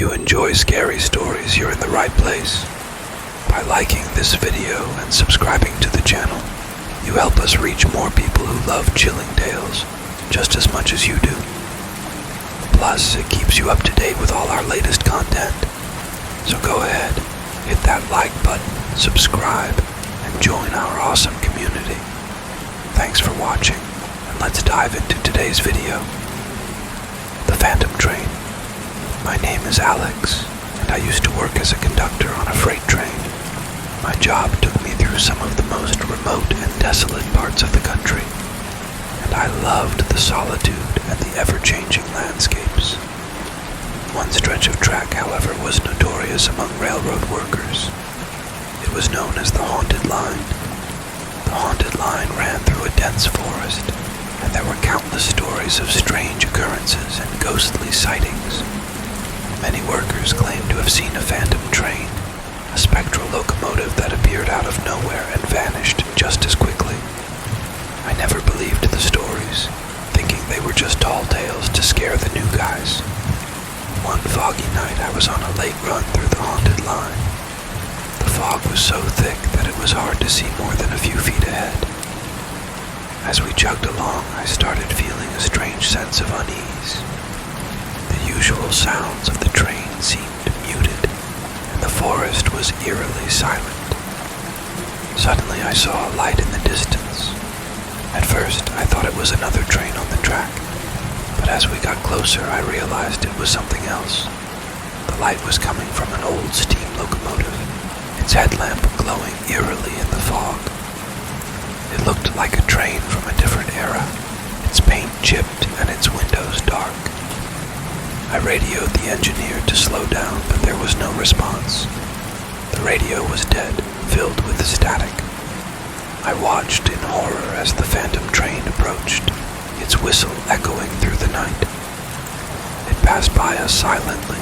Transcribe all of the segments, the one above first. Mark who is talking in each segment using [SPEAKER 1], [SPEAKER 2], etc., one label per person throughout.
[SPEAKER 1] you enjoy scary stories, you're in the right place. By liking this video and subscribing to the channel, you help us reach more people who love chilling tales just as much as you do. Plus, it keeps you up to date with all our latest content. So go ahead, hit that like button, subscribe, and join our awesome community. Thanks for watching, and let's dive into today's video. The Phantom Train. My name is Alex, and I used to work as a conductor on a freight train. My job took me through some of the most remote and desolate parts of the country, and I loved the solitude and the ever-changing landscapes. One stretch of track, however, was notorious among railroad workers. It was known as the Haunted Line. The Haunted Line ran through a dense forest, and there were countless stories of strange occurrences and ghostly sightings. Many workers claimed to have seen a phantom train, a spectral locomotive that appeared out of nowhere and vanished just as quickly. I never believed the stories, thinking they were just tall tales to scare the new guys. One foggy night I was on a late run through the Haunted Line. The fog was so thick that it was hard to see more than a few feet ahead. As we chugged along, I started feeling a strange sense of unease. The usual sounds of the train seemed muted, and the forest was eerily silent. Suddenly I saw a light in the distance. At first, I thought it was another train on the track, but as we got closer, I realized it was something else. The light was coming from an old steam locomotive, its headlamp glowing eerily in the fog. It looked like a train from a different era, its paint chipped and its windows dark. I radioed the engineer to slow down, but there was no response. The radio was dead, filled with static. I watched in horror as the phantom train approached, its whistle echoing through the night. It passed by us silently,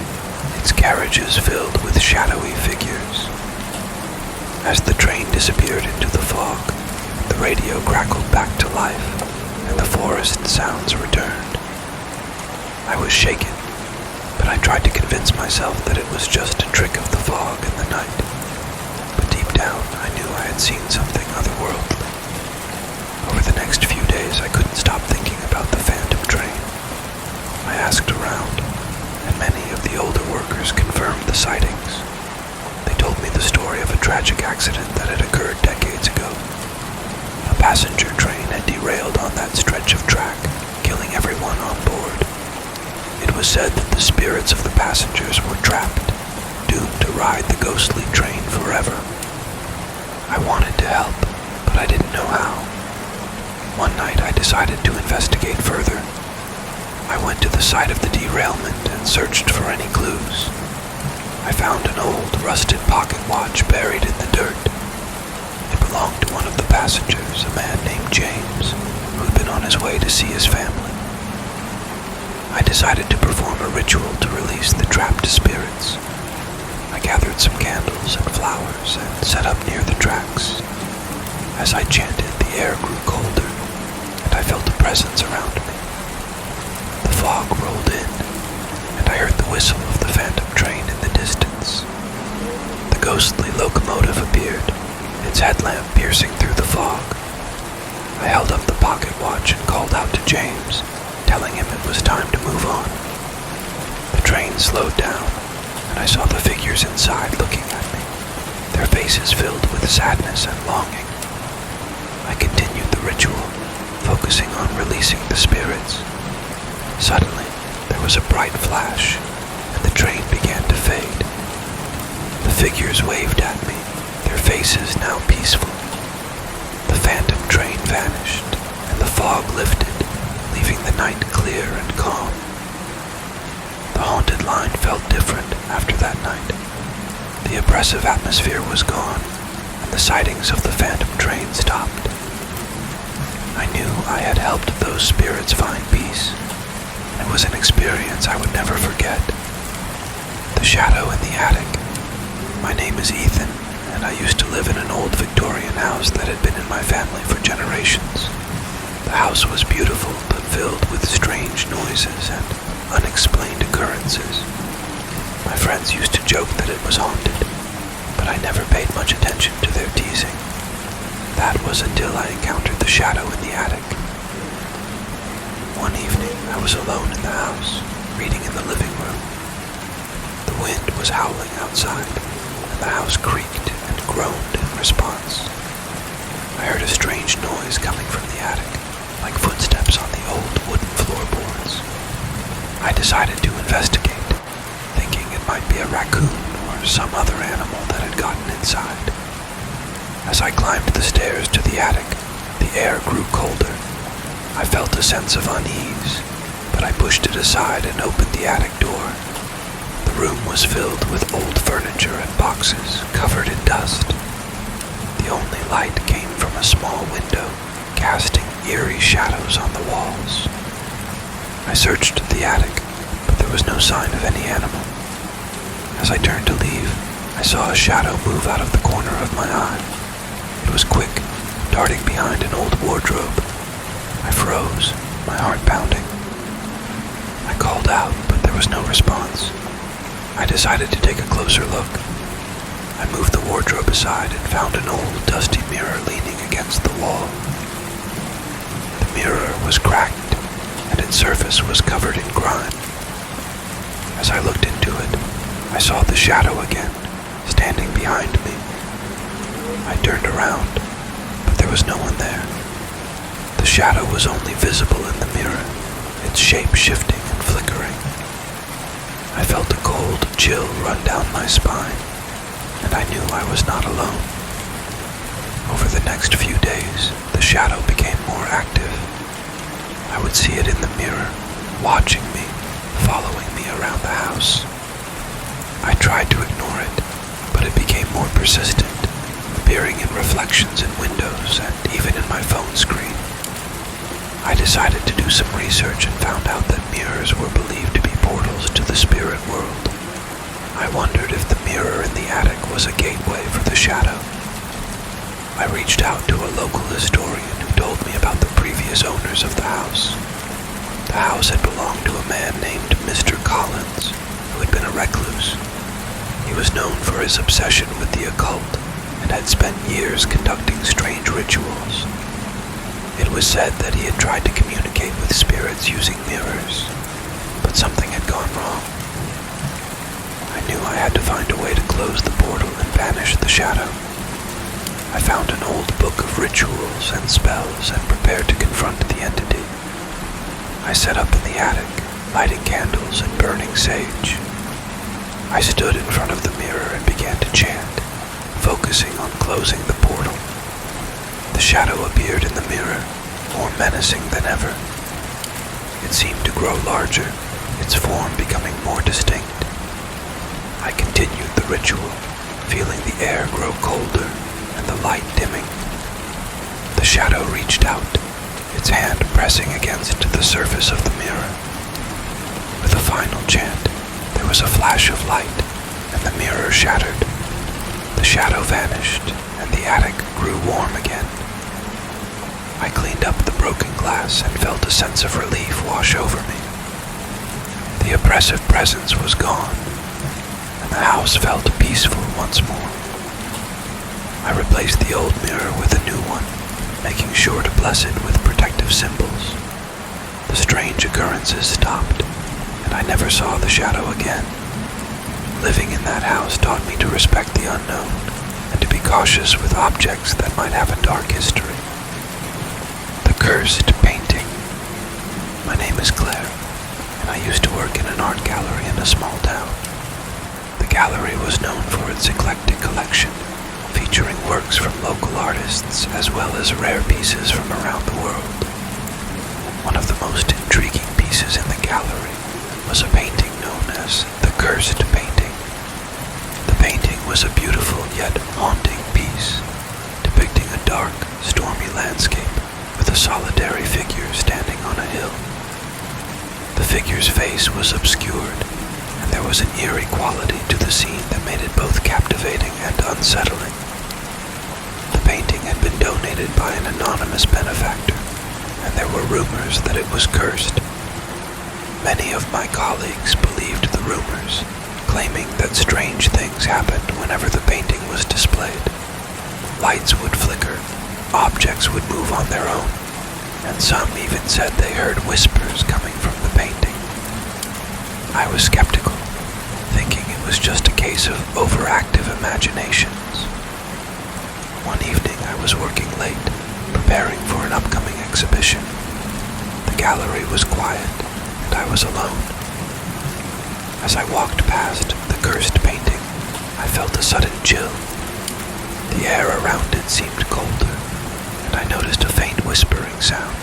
[SPEAKER 1] its carriages filled with shadowy figures. As the train disappeared into the fog, the radio crackled back to life, and the forest sounds returned. I was shaken, but I tried to convince myself that it was just a trick of the fog and the night. But deep down, I knew I had seen something otherworldly. Over the next few days, I couldn't stop thinking about the phantom train. I asked around, and many of the older workers confirmed the sightings. They told me the story of a tragic accident that had occurred decades ago. A passenger train had derailed on that stretch of track, killing everyone on board. It was said that the spirits of the passengers were trapped, doomed to ride the ghostly train forever. I wanted to help, but I didn't know how. One night I decided to investigate further. I went to the site of the derailment and searched for any clues. I found an old, rusted pocket watch buried in the dirt. It belonged to one of the passengers, a man named James, who'd been on his way to see his family. I decided to perform a ritual to release the trapped spirits. I gathered some candles and flowers and set up near the tracks. As I chanted, the air grew colder, and I felt a presence around me. The fog rolled in, and I heard the whistle of the phantom train in the distance. The ghostly locomotive appeared, its headlamp piercing through the fog. I held up the pocket watch and called out to James, telling him it was time to move on. The train slowed down, and I saw the figures inside looking at me, their faces filled with sadness and longing. I continued the ritual, focusing on releasing the spirits. Suddenly, there was a bright flash, and the train began to fade. The figures waved at me, their faces now peaceful. The phantom train vanished, and the fog lifted, leaving the night clear and calm. The Haunted Line felt different after that night. The oppressive atmosphere was gone, and the sightings of the phantom train stopped. I knew I had helped those spirits find peace. It was an experience I would never forget. The shadow in the attic. My name is Ethan, and I used to live in an old Victorian house that had been in my family for generations. The house was beautiful, but filled with strange noises and unexplained occurrences. My friends used to joke that it was haunted, but I never paid much attention to their teasing. That was until I encountered the shadow in the attic. One evening, I was alone in the house, reading in the living room. The wind was howling outside, and the house creaked and groaned in response. I heard a strange noise coming from the attic, like footsteps on the old wooden floorboards. I decided to investigate, thinking it might be a raccoon or some other animal that had gotten inside. As I climbed the stairs to the attic, the air grew colder. I felt a sense of unease, but I pushed it aside and opened the attic door. The room was filled with old furniture and boxes covered in dust. The only light came from a small window, casting eerie shadows on the walls. I searched the attic, but there was no sign of any animal. As I turned to leave, I saw a shadow move out of the corner of my eye. It was quick, darting behind an old wardrobe. I froze, my heart pounding. I called out, but there was no response. I decided to take a closer look. I moved the wardrobe aside and found an old, dusty mirror leaning against the wall. The mirror was cracked, and its surface was covered in grime. As I looked into it, I saw the shadow again, standing behind me. I turned around, but there was no one there. The shadow was only visible in the mirror, its shape shifting and flickering. I felt a cold chill run down my spine, and I knew I was not alone. Over the next few days, the shadow became more active. I would see it in the mirror, watching me, following me around the house. I tried to ignore it, but it became more persistent, appearing in reflections in windows and even in my phone screen. I decided to do some research and found out that mirrors were believed to be portals to the spirit world. I wondered if the mirror in the attic was a gateway for the shadow. I reached out to a local historian who told me about the previous owners of the house. The house had belonged to a man named Mr. Collins, who had been a recluse. He was known for his obsession with the occult and had spent years conducting strange rituals. It was said that he had tried to communicate with spirits using mirrors, but something had gone wrong. I knew I had to find a way to close the portal and banish the shadow. I found an old book of rituals and spells and prepared to confront the entity. I set up in the attic, lighting candles and burning sage. I stood in front of the mirror and began to chant, focusing on closing the portal. The shadow appeared in the mirror, more menacing than ever. It seemed to grow larger, its form becoming more distinct. I continued the ritual, feeling the air grow colder and the light dimming. The shadow reached out, its hand pressing against the surface of the mirror. With a final chant, there was a flash of light, and the mirror shattered. The shadow vanished, and the attic grew warm again. I cleaned up the broken glass and felt a sense of relief wash over me. The oppressive presence was gone, and the house felt peaceful once more. I replaced the old mirror with a new one, making sure to bless it with protective symbols. The strange occurrences stopped, and I never saw the shadow again. Living in that house taught me to respect the unknown and to be cautious with objects that might have a dark history. The Cursed Painting. My name is Claire, and I used to work in an art gallery in a small town. The gallery was known for its eclectic collection, featuring works from local artists as well as rare pieces from around the world. One of the most intriguing pieces in the gallery was a painting known as the Cursed Painting. The painting was a beautiful yet haunting piece, depicting a dark, stormy landscape with a solitary figure standing on a hill. The figure's face was obscured, and there was an eerie quality to the scene that made it both captivating and unsettling. The painting had been donated by an anonymous benefactor, and there were rumors that it was cursed. Many of my colleagues believed the rumors, claiming that strange things happened whenever the painting was displayed. Lights would flicker, objects would move on their own, and some even said they heard whispers coming from the painting. I was skeptical, thinking it was just a case of overactive imaginations. One evening I was working late, preparing for an upcoming exhibition. The gallery was quiet, and I was alone. As I walked past the cursed painting, I felt a sudden chill. The air around it seemed colder, and I noticed a faint whispering sound,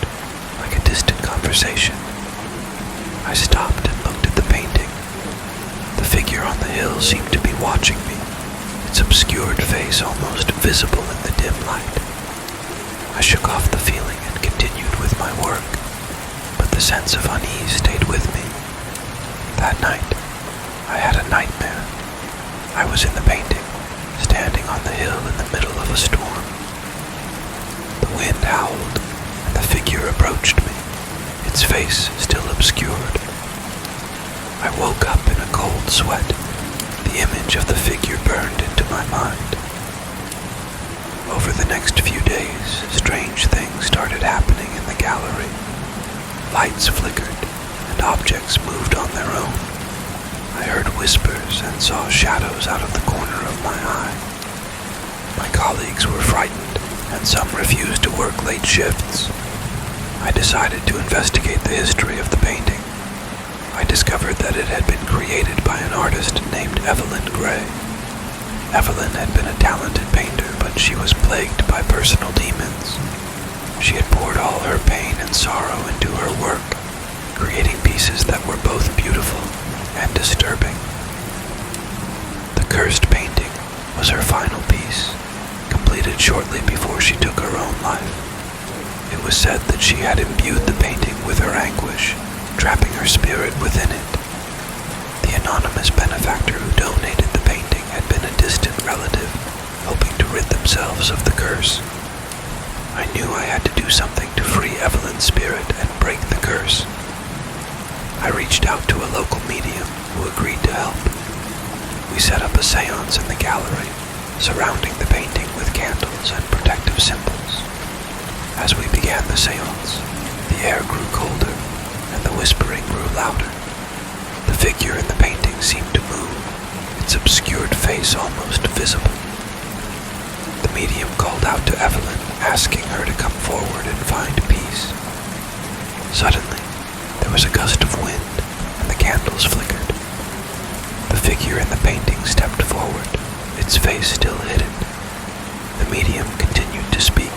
[SPEAKER 1] like a distant conversation. I stopped and looked at the painting. The figure on the hill seemed to be watching me, its obscured face almost visible in the dim light. I shook off the feeling and continued with my work, but the sense of unease stayed with me. That night, I had a nightmare. I was in the painting, standing on the hill in the middle of a storm. The wind howled, and the figure approached me, its face still obscured. I woke up in a cold sweat. The image of the figure burned into my mind. Over the next few days, strange things started happening in the gallery. Lights flickered, and objects moved on their own. I heard whispers and saw shadows out of the corner of my eye. My colleagues were frightened, and some refused to work late shifts. I decided to investigate the history of the painting. I discovered that it had been created by an artist named Evelyn Gray. Evelyn had been a talented painter, but she was plagued by personal demons. She had poured all her pain and sorrow into her work, creating pieces that were both beautiful and disturbing. The cursed painting was her final piece, completed shortly before she took her own life. It was said that she had imbued the painting with her anguish, trapping her spirit within it. The anonymous benefactor who donated the painting had been a distant relative, hoping to rid themselves of the curse. I knew I had to do something to free Evelyn's spirit and break the curse. I reached out to a local medium who agreed to help. We set up a seance in the gallery, surrounding the painting with candles and protective symbols. As we began the seance, the air grew colder, and the whispering grew louder. The figure in the painting seemed to move, its obscured face almost visible. The medium called out to Evelyn, asking her to come forward and find peace. Suddenly, there was a gust of wind, and the candles flickered. The figure in the painting stepped forward, its face still hidden. The medium continued to speak,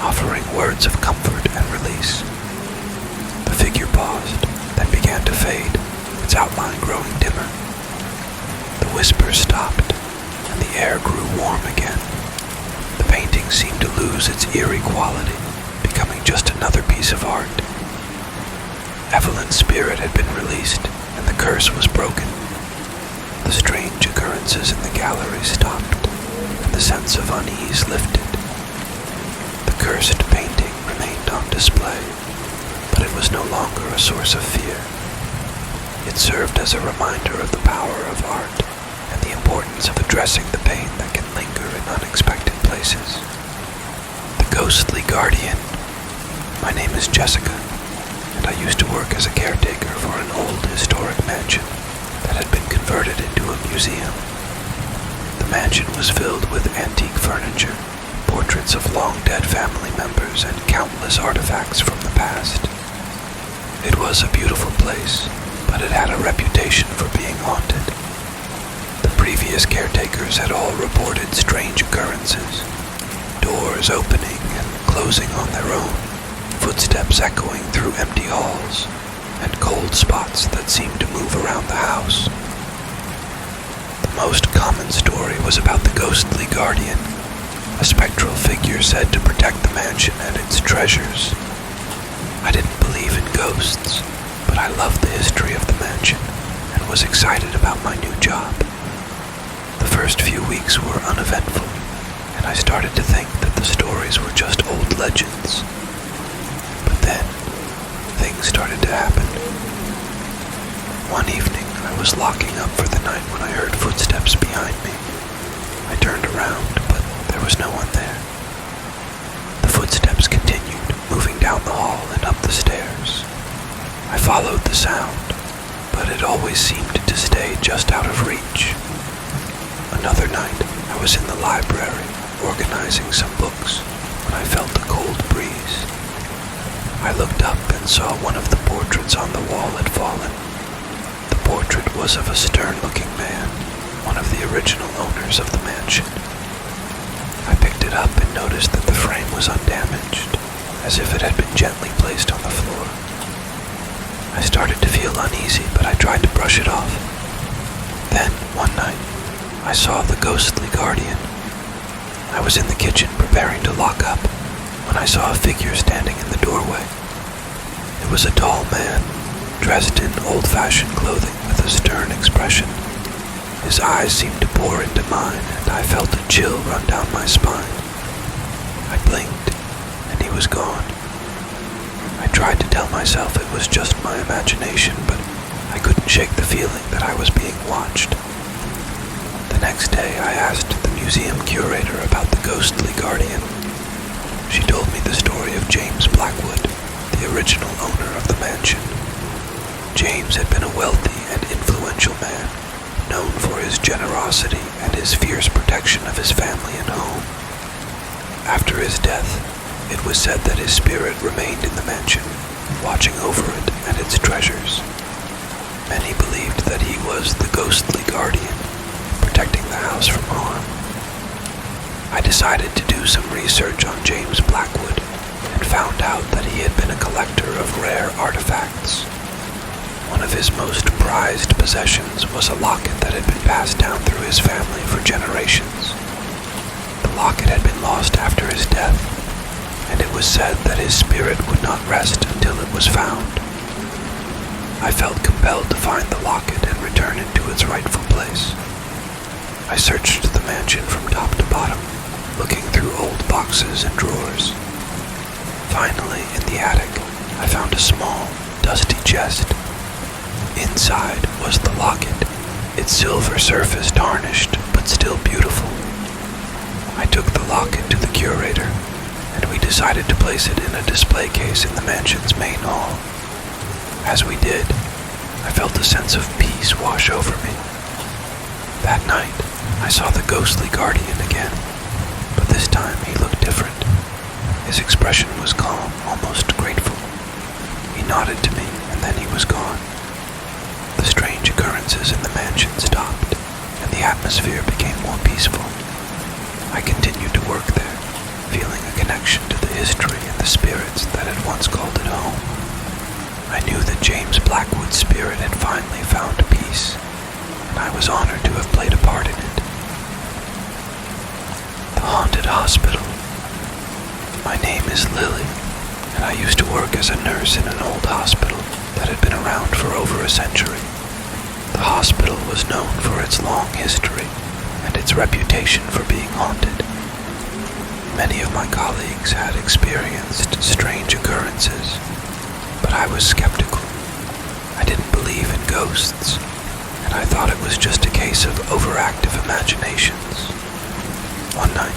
[SPEAKER 1] offering words of comfort and release. The figure paused, then began to fade, its outline growing dimmer. The whispers stopped, and the air grew warm again. The painting seemed to lose its eerie quality, becoming just another piece of art. Evelyn's spirit had been released, and the curse was broken. The strange occurrences in the gallery stopped, and the sense of unease lifted. The cursed painting remained on display, but it was no longer a source of fear. It served as a reminder of the power of art and the importance of addressing the pain that can linger in unexpected places. The Ghostly Guardian. My name is Jessica, and I used to work as a caretaker for an old historic mansion that had been converted into a museum. The mansion was filled with antique furniture, portraits of long-dead family members, and countless artifacts from the past. It was a beautiful place, but it had a reputation for being haunted. The previous caretakers had all reported strange occurrences, doors opening and closing on their own, footsteps echoing through empty halls, and cold spots that seemed to move around the house. The most common story was about the Ghostly Guardian, a spectral figure said to protect the mansion and its treasures. I didn't believe in ghosts, but I loved the history of the mansion and was excited about my new job. The first few weeks were uneventful, and I started to think that the stories were just old legends. But then, things started to happen. One evening, I was locking up for the night when I heard footsteps behind me. I turned around, but there was no one there. The footsteps continued, moving down the hall and up the stairs. I followed the sound, but it always seemed to stay just out of reach. Another night, I was in the library, organizing some books, when I felt a cold breeze. I looked up and saw one of the portraits on the wall had fallen. The portrait was of a stern-looking man, one of the original owners of the mansion. I picked it up and noticed that the frame was undamaged, as if it had been gently placed on the floor. I started to feel uneasy, but I tried to brush it off. Then, one night, I saw the ghostly guardian. I was in the kitchen preparing to lock up when I saw a figure standing in the doorway. It was a tall man, dressed in old-fashioned clothing with a stern expression. His eyes seemed to bore into mine, and I felt a chill run down my spine. I blinked, and he was gone. I tried to tell myself it was just my imagination, but I couldn't shake the feeling that I was being watched. The next day, I asked the museum curator about the ghostly guardian. She told me the story of James Blackwood, the original owner of the mansion. James had been a wealthy and influential man, known for his generosity and his fierce protection of his family and home. After his death, it was said that his spirit remained in the mansion, watching over it and its treasures. Many believed that he was the ghostly guardian, protecting the house from harm. I decided to do some research on James Blackwood and found out that he had been a collector of rare artifacts. One of his most prized possessions was a locket that had been passed down through his family for generations. The locket had been lost after his death, and it was said that his spirit would not rest until it was found. I felt compelled to find the locket and return it to its rightful place. I searched the mansion from top to bottom, looking through old boxes and drawers. Finally, in the attic, I found a small, dusty chest. Inside was the locket, its silver surface tarnished, but still beautiful. I took the locket to the curator, and we decided to place it in a display case in the mansion's main hall. As we did, I felt a sense of peace wash over me. That night, I saw the ghostly guardian again, but this time he looked different. His expression was calm, almost grateful. He nodded to me, and then he was gone. The strange occurrences in the mansion stopped, and the atmosphere became more peaceful. I continued to work there, feeling a connection to the history and the spirits that had once called it home. I knew that James Blackwood's spirit had finally found peace, and I was honored to have played a part in it. The Haunted Hospital. My name is Lily, and I used to work as a nurse in an old hospital that had been around for over a century. The hospital was known for its long history and its reputation for being haunted. Many of my colleagues had experienced strange occurrences, but I was skeptical. I didn't believe in ghosts, and I thought it was just a case of overactive imaginations. One night,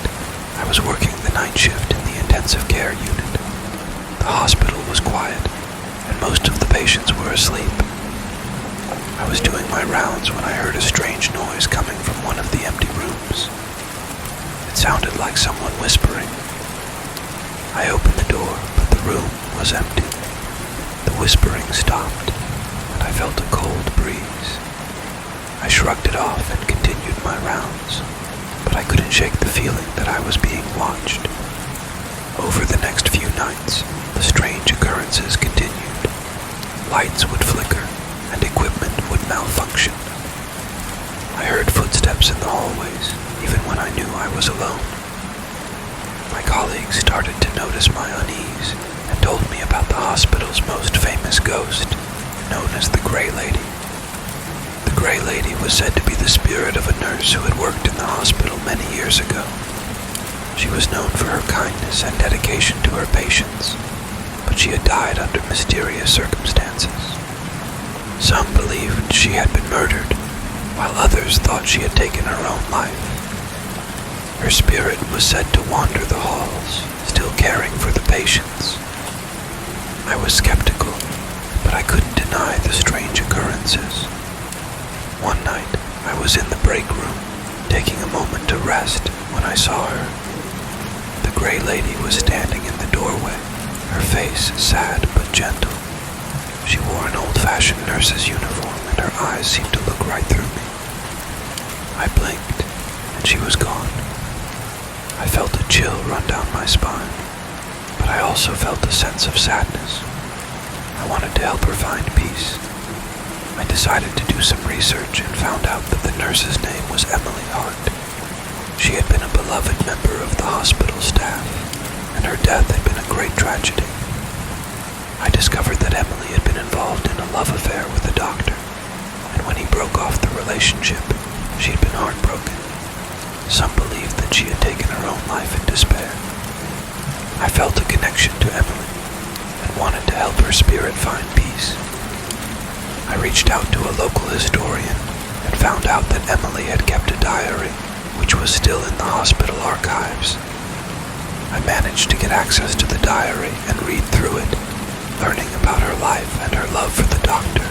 [SPEAKER 1] I was working the night shift in the intensive care unit. The hospital was quiet, and most of the patients were asleep. I was doing my rounds when I heard a strange noise coming from one of the empty rooms. It sounded like someone whispering. I opened the door, but the room was empty. The whispering stopped, and I felt a cold breeze. I shrugged it off and continued my rounds, but I couldn't shake the feeling that I was being watched. Over the next few nights, the strange occurrences continued. Lights would flicker, and equipment would malfunction. I heard footsteps in the hallways, even when I knew I was alone. My colleagues started to notice my unease and told me about the hospital's most famous ghost, known as the Gray Lady. The Gray Lady was said to be the spirit of a nurse who had worked in the hospital many years ago. She was known for her kindness and dedication to her patients, but she had died under mysterious circumstances. Some believed she had been murdered, while others thought she had taken her own life. Her spirit was said to wander the halls, still caring for the patients. I was skeptical, but I couldn't deny the strange occurrences. One night, I was in the break room, taking a moment to rest when I saw her. The gray lady was standing in the doorway, her face sad but gentle. She wore an old-fashioned nurse's uniform, and her eyes seemed to look right through me. I blinked, and she was gone. I felt a chill run down my spine, but I also felt a sense of sadness. I wanted to help her find peace. I decided to do some research and found out that the nurse's name was Emily Hart. She had been a beloved member of the hospital staff, and her death had been a great tragedy. I discovered that Emily had been involved in a love affair with a doctor, and when he broke off the relationship, she had been heartbroken. Some believed that she had taken her own life in despair. I felt a connection to Emily and wanted to help her spirit find peace. I reached out to a local historian and found out that Emily had kept a diary, which was still in the hospital archives. I managed to get access to the diary and read through it, learning about her life and her love for the doctor.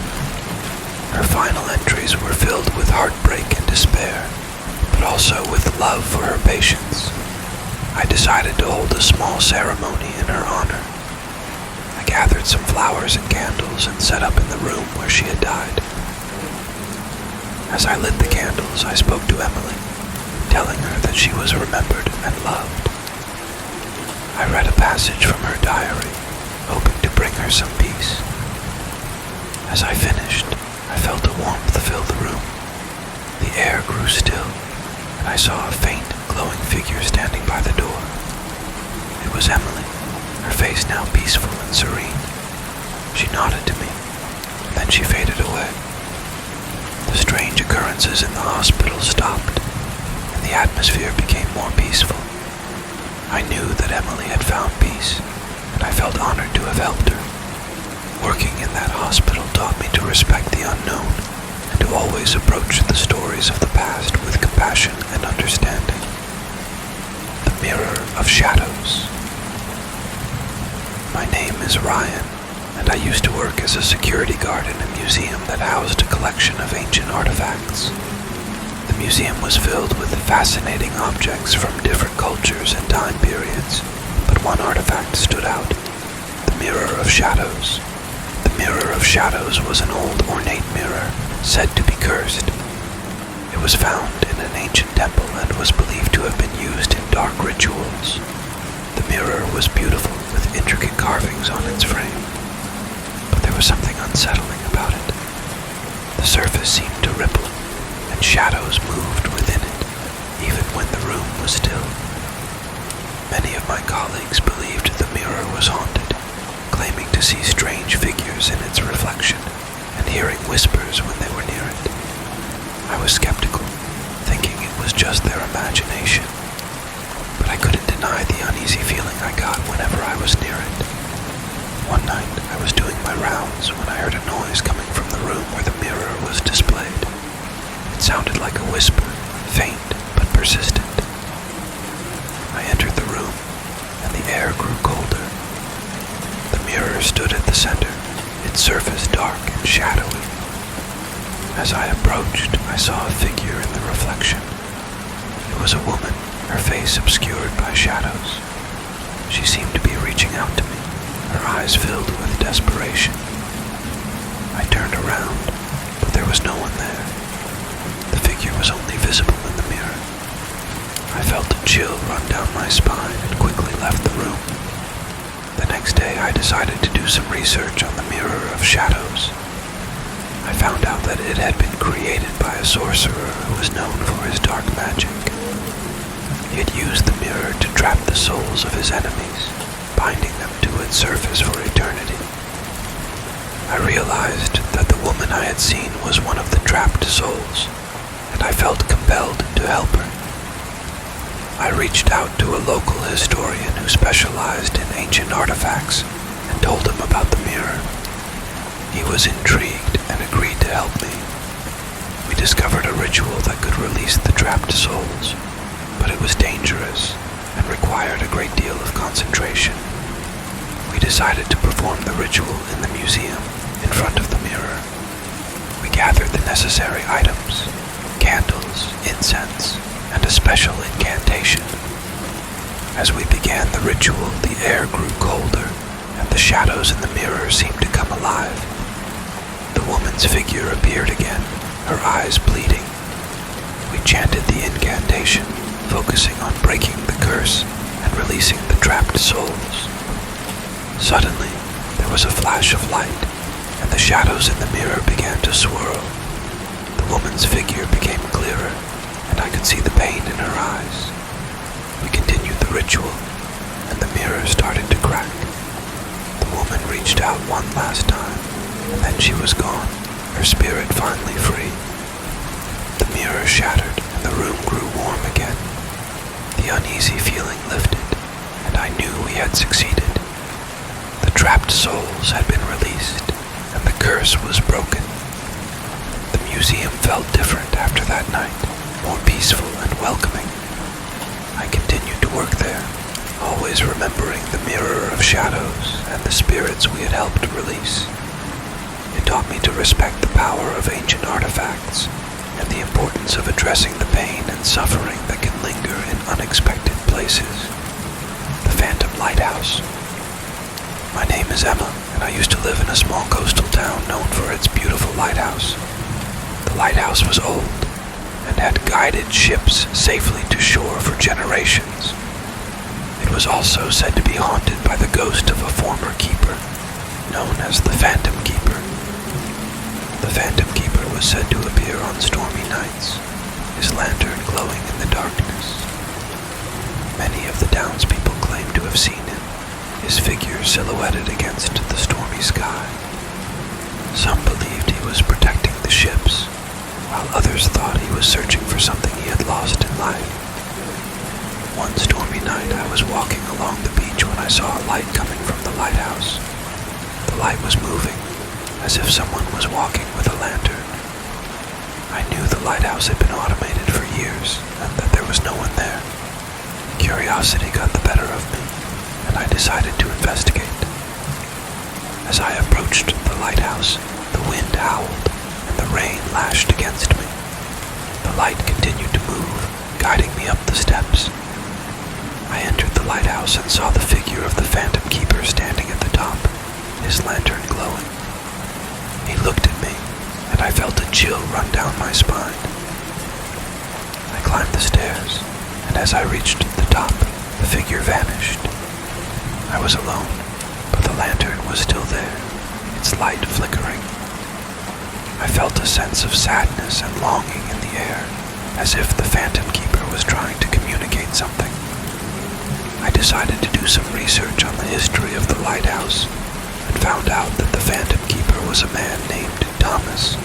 [SPEAKER 1] Her final entries were filled with heartbreak and despair, but also with love for her patients. I decided to hold a small ceremony in her honor. I gathered some flowers and candles and set up in the room where she had died. As I lit the candles, I spoke to Emily, telling her that she was remembered and loved. I read a passage from her diary, hoping to bring her some peace. As I finished, I felt a warmth fill the room. The air grew still, and I saw a faint, glowing figure standing by the door. It was Emily, her face now peaceful and serene. She nodded to me, then she faded away. The strange occurrences in the hospital stopped, and the atmosphere became more peaceful. I knew that Emily had found peace, and I felt honored to have helped her. Working in that hospital taught me to respect the unknown and to always approach the stories of the past with compassion and understanding. The Mirror of Shadows. My name is Ryan, and I used to work as a security guard in a museum that housed a collection of ancient artifacts. The museum was filled with fascinating objects from different cultures and time periods, but one artifact stood out: the Mirror of Shadows. The Mirror of Shadows was an old ornate mirror, said to be cursed. It was found in an ancient temple and was believed to have been used in dark rituals. The mirror was beautiful, with intricate carvings on its frame, but there was something unsettling about it. The surface seemed to ripple, and shadows moved within it, even when the room was still. Many of my colleagues believed the mirror was haunted, claiming to see strange figures in its reflection and hearing whispers when they were near it. I was skeptical, thinking it was just their imagination, but I couldn't deny the uneasy feeling I got whenever I was near it. One night, I was doing my rounds when I heard a noise coming from the room where the mirror was displayed. It sounded like a whisper, faint but persistent. I entered the room, and the air grew colder. The mirror stood at the center, its surface dark and shadowy. As I approached, I saw a figure in the reflection. It was a woman, her face obscured by shadows. She seemed to be reaching out to me, her eyes filled with desperation. I turned around, but there was no one there. The figure was only visible in the mirror. I felt a chill run down my spine and quickly left the room. The next day, I decided to do some research on the Mirror of Shadows. I found out that it had been created by a sorcerer who was known for his dark magic. He had used the mirror to trap the souls of his enemies, binding them to its surface for eternity. I realized that the woman I had seen was one of the trapped souls, and I felt compelled to help her. I reached out to a local historian who specialized in ancient artifacts and told him about the mirror. He was intrigued and agreed to help me. We discovered a ritual that could release the trapped souls, but it was dangerous and required a great deal of concentration. We decided to perform the ritual in the museum in front of the mirror. We gathered the necessary items, candles, incense, and a special incantation. As we began the ritual, the air grew colder, and the shadows in the mirror seemed to come alive. The woman's figure appeared again, her eyes bleeding. We chanted the incantation, focusing on breaking the curse and releasing the trapped souls. Suddenly, there was a flash of light, and the shadows in the mirror began to swirl. The woman's figure became clearer, and I could see the pain in her eyes. We continued the ritual, and the mirror started to crack. The woman reached out one last time, and then she was gone, her spirit finally free. The mirror shattered, and the room grew warm again. The uneasy feeling lifted, and I knew we had succeeded. The trapped souls had been released, and the curse was broken. The museum felt different after that night, more peaceful and welcoming. I continued to work there, always remembering the mirror of shadows and the spirits we had helped release. It taught me to respect the power of ancient artifacts and the importance of addressing the pain and suffering that can linger in unexpected places. The Phantom Lighthouse. My name is Emma, and I used to live in a small coastal town known for its beautiful lighthouse. The lighthouse was old and had guided ships safely to shore for generations. It was also said to be haunted by the ghost of a former keeper, known as the Phantom Keeper. The Phantom Keeper was said to appear on stormy nights, his lantern glowing in the darkness. Many of the townspeople claimed to have seen him, his figure silhouetted against the stormy sky. Some believed he was protecting the ships, while others thought he was searching for something he had lost in life. One stormy night I was walking along the beach when I saw a light coming from the lighthouse. The light was moving, as if someone was walking with a lantern. I knew the lighthouse had been automated for years, and that there was no one there. Curiosity got the better of me, and I decided to investigate. As I approached the lighthouse, the wind howled, and the rain lashed against me. The light continued to move, guiding me up the steps. I entered the lighthouse and saw the figure of the Phantom Keeper standing at the top, his lantern glowing. He looked at me, and I felt a chill run down my spine. I climbed the stairs, and as I reached the top, the figure vanished. I was alone, but the lantern was still there, its light flickering. I felt a sense of sadness and longing in the air, as if the Phantom Keeper was trying to communicate something. I decided to do some research on the history of the lighthouse, and found out that the Phantom Keeper was a man named Thomas.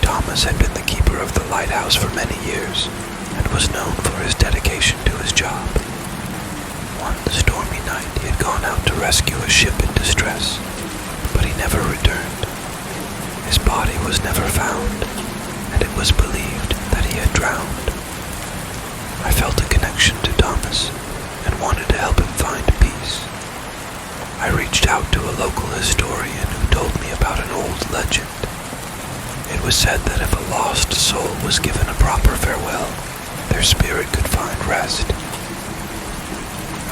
[SPEAKER 1] Thomas had been the keeper of the lighthouse for many years, and was known for his dedication to his job. One stormy night he had gone out to rescue a ship in distress, but he never returned. His body was never found, and it was believed that he had drowned. I felt a connection to Thomas, and wanted to help him find peace. I reached out to a local historian who told me about an old legend. It was said that if a lost soul was given a proper farewell, their spirit could find rest.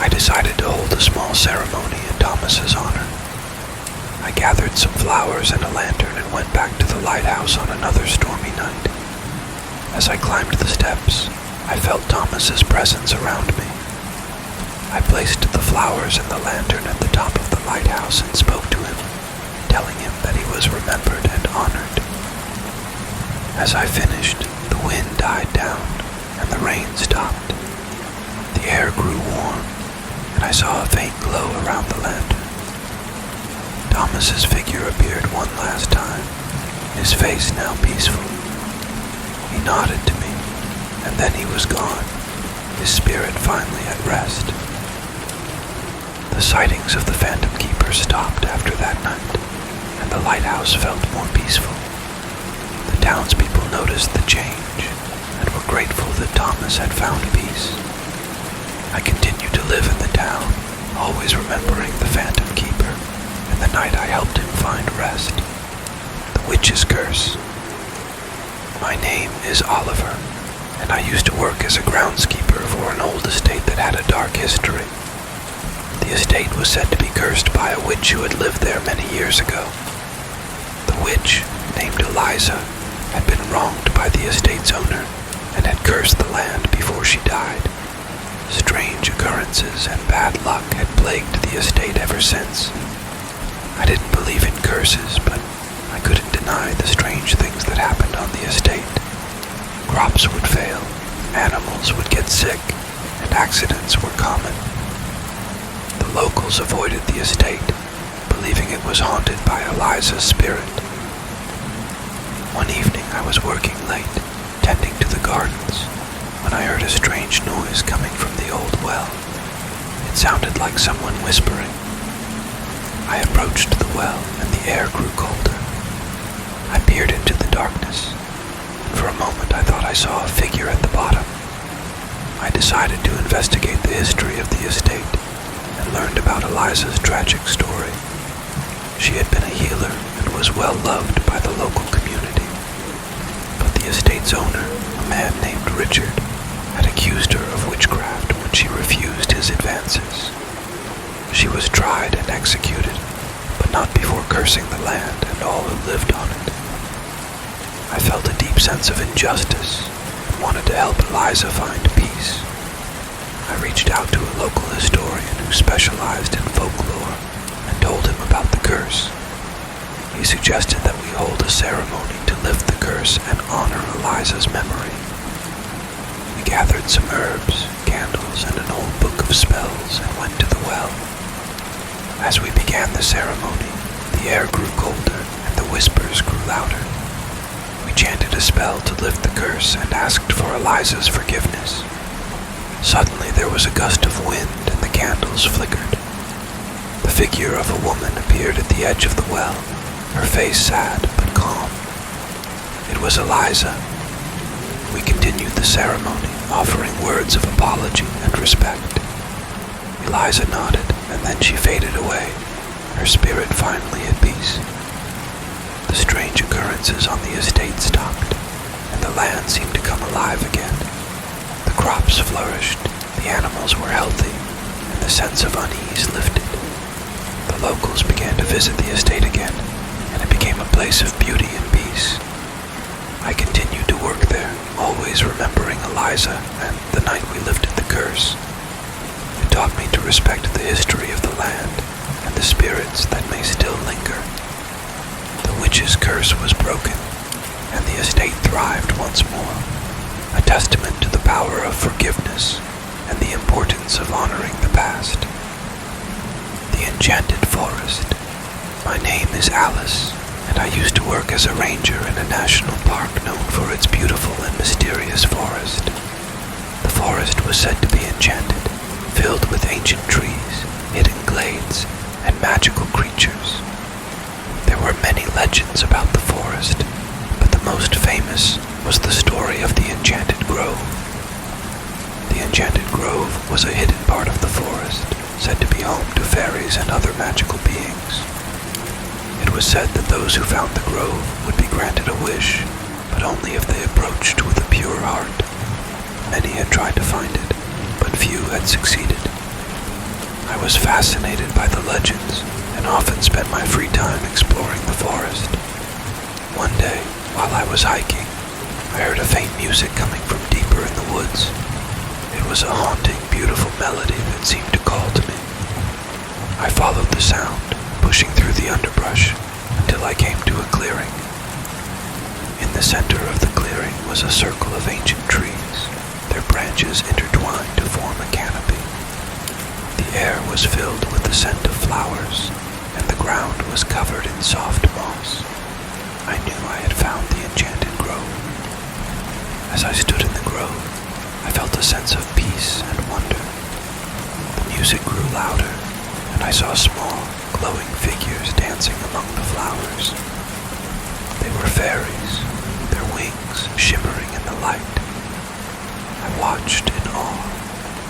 [SPEAKER 1] I decided to hold a small ceremony in Thomas's honor. I gathered some flowers and a lantern and went back to the lighthouse on another stormy night. As I climbed the steps, I felt Thomas's presence around me. I placed the flowers and the lantern at the top of the lighthouse and spoke to him, telling him that he was remembered and honored. As I finished, the wind died down and the rain stopped. The air grew warm, and I saw a faint glow around the lantern. Thomas's figure appeared one last time, his face now peaceful. He nodded to me, and then he was gone, his spirit finally at rest. The sightings of the Phantom Keeper stopped after that night, and the lighthouse felt more peaceful. The townspeople noticed the change and were grateful that Thomas had found peace. I continued to live in the town, always remembering the Phantom Keeper and the night I helped him find rest. The Witch's Curse. My name is Oliver, and I used to work as a groundskeeper for an old estate that had a dark history. The estate was said to be cursed by a witch who had lived there many years ago. The witch, named Eliza, had been wronged by the estate's owner and had cursed the land before she died. Strange occurrences and bad luck had plagued the estate ever since. I didn't believe in curses, but I couldn't deny the strange things that happened on the estate. Crops would fail, animals would get sick, and accidents were common. The locals avoided the estate, believing it was haunted by Eliza's spirit. One evening I was working late, tending to the gardens, when I heard a strange noise coming from the old well. It sounded like someone whispering. I approached the well, and the air grew colder. I peered into the darkness, and for a moment I thought I saw a figure at the bottom. I decided to investigate the history of the estate and learned about Eliza's tragic story. She had been a healer and was well loved by the local community. But the estate's owner, a man named Richard, had accused her of witchcraft when she refused his advances. She was tried and executed, but not before cursing the land and all who lived on it. I felt a deep sense of injustice and wanted to help Eliza find peace. I reached out to a local historian who specialized in folklore and told him about the curse. He suggested that we hold a ceremony to lift the curse and honor Eliza's memory. We gathered some herbs, candles, and an old book of spells and went to the well. As we began the ceremony, the air grew colder and the whispers grew louder. We chanted a spell to lift the curse and asked for Eliza's forgiveness. Suddenly there was a gust of wind and the candles flickered. The figure of a woman appeared at the edge of the well, her face sad but calm. It was Eliza. We continued the ceremony, offering words of apology and respect. Eliza nodded, and then she faded away, her spirit finally at peace. The strange occurrences on the estate stopped, and the land seemed to come alive again. The crops flourished, the animals were healthy, and the sense of unease lifted. The locals began to visit the estate again, and it became a place of beauty and peace. I continued to work there, always remembering Eliza and the night we lifted the curse. It taught me to respect the history of the land and the spirits that may still linger. The witch's curse was broken, and the estate thrived once more, a testament to the power of forgiveness and the importance of honoring the past. The Enchanted Forest. My name is Alice, and I used to work as a ranger in a national park known for its beautiful and mysterious forest. The forest was said to be enchanted, filled with ancient trees, hidden glades, and magical creatures. There were many legends about the forest, but the most famous was the story of the Enchanted Grove. The Enchanted Grove was a hidden part of the forest, said to be home to fairies and other magical beings. It was said that those who found the grove would be granted a wish, but only if they approached with a pure heart. Many had tried to find it, but few had succeeded. I was fascinated by the legends and often spent my free time exploring the forest. One day, while I was hiking, I heard a faint music coming from deeper in the woods. It was a haunting, beautiful melody that seemed to call to me. I followed the sound, pushing through the underbrush until I came to a clearing. In the center of the clearing was a circle of ancient trees, their branches intertwined to form a canopy. The air was filled with the scent of flowers, and the ground was covered in soft moss. I knew I had found the Enchanted Grove. As I stood in the grove, I felt a sense of peace and wonder. The music grew louder, and I saw small, glowing figures dancing among the flowers. They were fairies, their wings shimmering in the light. I watched in awe,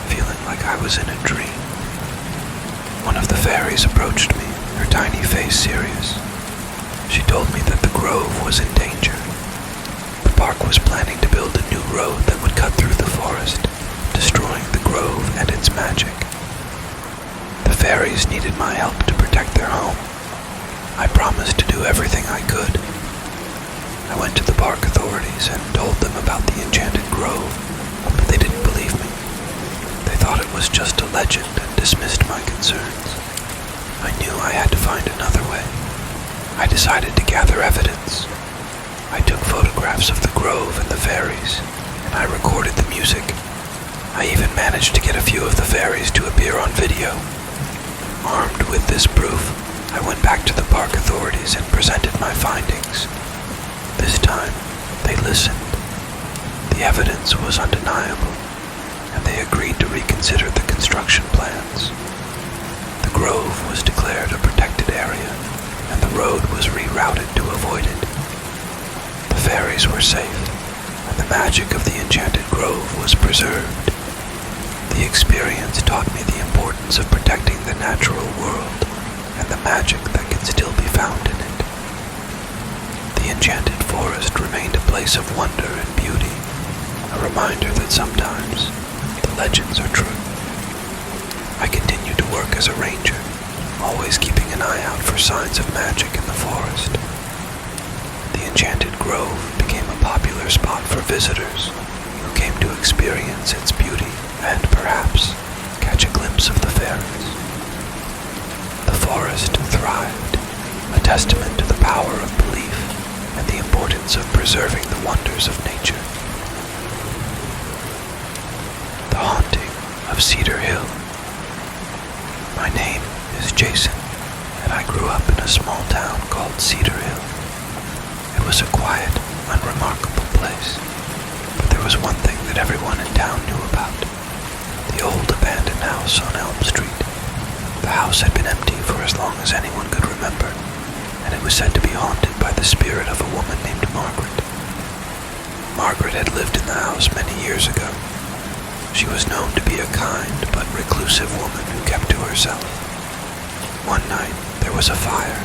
[SPEAKER 1] feeling like I was in a dream. One of the fairies approached me, her tiny face serious. She told me that the grove was in danger. The park was planning to build a new road that would cut through the forest, destroying the grove and its magic. The fairies needed my help to protect their home. I promised to do everything I could. I went to the park authorities and told them about the enchanted grove, but they didn't believe me. They thought it was just a legend and dismissed my concerns. I knew I had to find another way. I decided to gather evidence. I took photographs of the grove and the fairies, and I recorded the music. I even managed to get a few of the fairies to appear on video. Armed with this proof, I went back to the park authorities and presented my findings. This time, they listened. The evidence was undeniable, and they agreed to reconsider the construction plans. The grove was declared a protected area, and the road was rerouted to avoid it. The fairies were safe, and the magic of the enchanted grove was preserved. The experience taught me the importance of protecting the natural world and the magic that can still be found in it. The enchanted forest remained a place of wonder and beauty, a reminder that sometimes the legends are true. I continued to work as a ranger, always keeping an eye out for signs of magic in the forest. The enchanted grove became a popular spot for visitors who came to experience its beauty and perhaps catch a glimpse of the fairies. The forest thrived, a testament to the power of belief and the importance of preserving the wonders of nature. The haunting of Cedar Hill. My name is Jason, and I grew up in a small town called Cedar Hill. It was a quiet, unremarkable place, but there was one thing that everyone in town knew about. The old abandoned house on Elm Street. The house had been empty for as long as anyone could remember, and it was said to be haunted by the spirit of a woman named Margaret. Margaret had lived in the house many years ago. She was known to be a kind but reclusive woman who kept to herself. One night, there was a fire,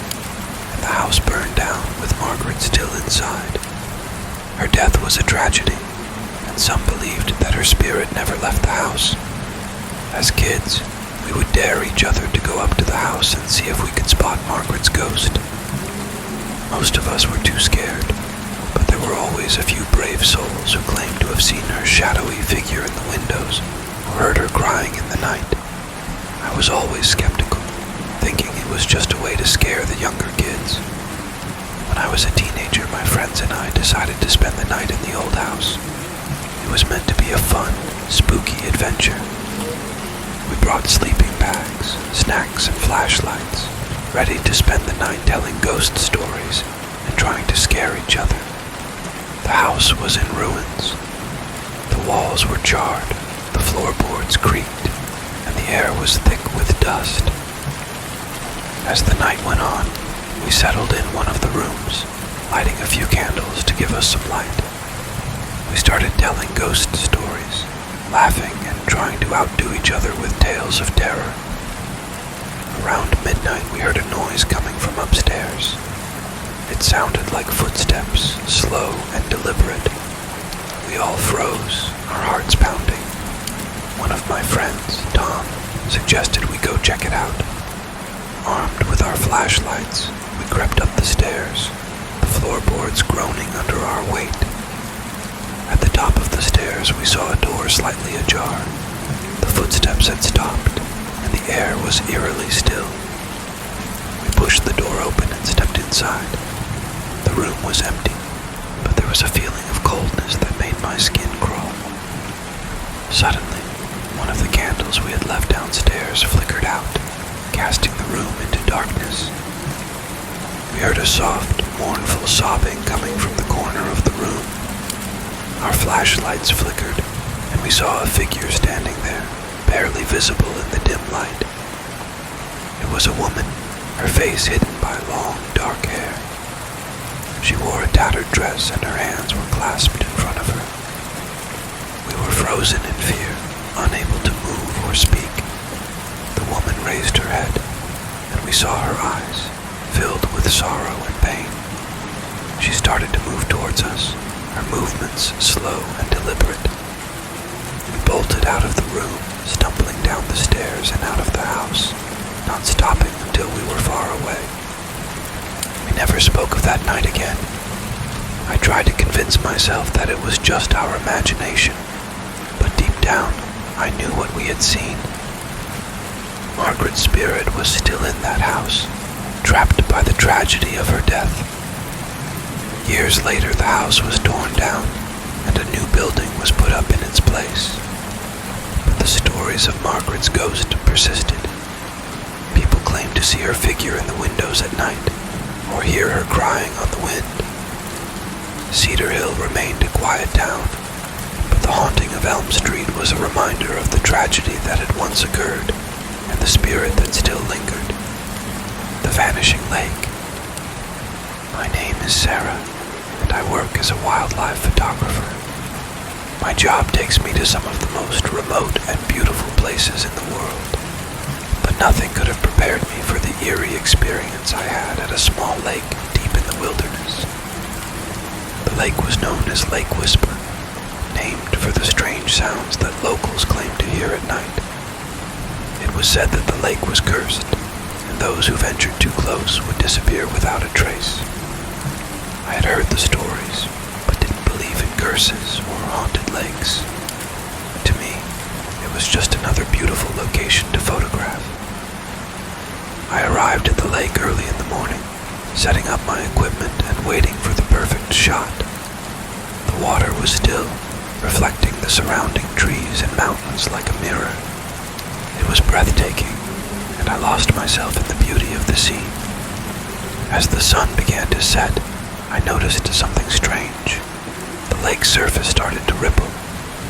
[SPEAKER 1] and the house burned down with Margaret still inside. Her death was a tragedy, and some believed that her spirit never left the house. As kids, we would dare each other to go up to the house and see if we could spot Margaret's ghost. Most of us were too scared, but there were always a few brave souls who claimed to have seen her shadowy figure in the windows or heard her crying in the night. I was always skeptical, thinking it was just a way to scare the younger kids. When I was a teenager, my friends and I decided to spend the night in the old house. It was meant to be a fun, spooky adventure. We brought sleeping bags, snacks, and flashlights, ready to spend the night telling ghost stories and trying to scare each other. The house was in ruins. The walls were charred, the floorboards creaked, and the air was thick with dust. As the night went on, we settled in one of the rooms, lighting a few candles to give us some light. We started telling ghost stories, laughing and trying to outdo each other with tales of terror. Around midnight, we heard a noise coming from upstairs. It sounded like footsteps, slow and deliberate. We all froze, our hearts pounding. One of my friends, Tom, suggested we go check it out. Armed with our flashlights, we crept up the stairs, the floorboards groaning under our weight. At the top of the stairs, we saw a door slightly ajar. The footsteps had stopped, and the air was eerily still. We pushed the door open and stepped inside. The room was empty, but there was a feeling of coldness that made my skin crawl. Suddenly, one of the candles we had left downstairs flickered out, casting the room into darkness. We heard a soft, mournful sobbing coming from the corner of the room. Our flashlights flickered, and we saw a figure standing there, barely visible in the dim light. It was a woman, her face hidden by long, dark hair. She wore a tattered dress and her hands were clasped in front of her. We were frozen in fear, unable to move or speak. The woman raised her head, and we saw her eyes, filled with sorrow and pain. She started to move towards us, her movements slow and deliberate. We bolted out of the room, stumbling down the stairs and out of the house, not stopping until we were far away. We never spoke of that night again. I tried to convince myself that it was just our imagination, but deep down, I knew what we had seen. Margaret's spirit was still in that house, trapped by the tragedy of her death. Years later, the house was torn down, and a new building was put up in its place. But the stories of Margaret's ghost persisted. People claimed to see her figure in the windows at night, or hear her crying on the wind. Cedar Hill remained a quiet town, but the haunting of Elm Street was a reminder of the tragedy that had once occurred, and the spirit that still lingered. The Vanishing Lake. My name is Sarah, and I work as a wildlife photographer. My job takes me to some of the most remote and beautiful places in the world, but nothing could have prepared me for the eerie experience I had at a small lake deep in the wilderness. The lake was known as Lake Whisper, named for the strange sounds that locals claimed to hear at night. It was said that the lake was cursed, and those who ventured too close would disappear without a trace. I had heard the stories, but didn't believe in curses or haunted lakes. To me, it was just another beautiful location to photograph. I arrived at the lake early in the morning, setting up my equipment and waiting for the perfect shot. The water was still, reflecting the surrounding trees and mountains like a mirror. It was breathtaking, and I lost myself in the beauty of the scene. As the sun began to set, I noticed something strange. The lake's surface started to ripple,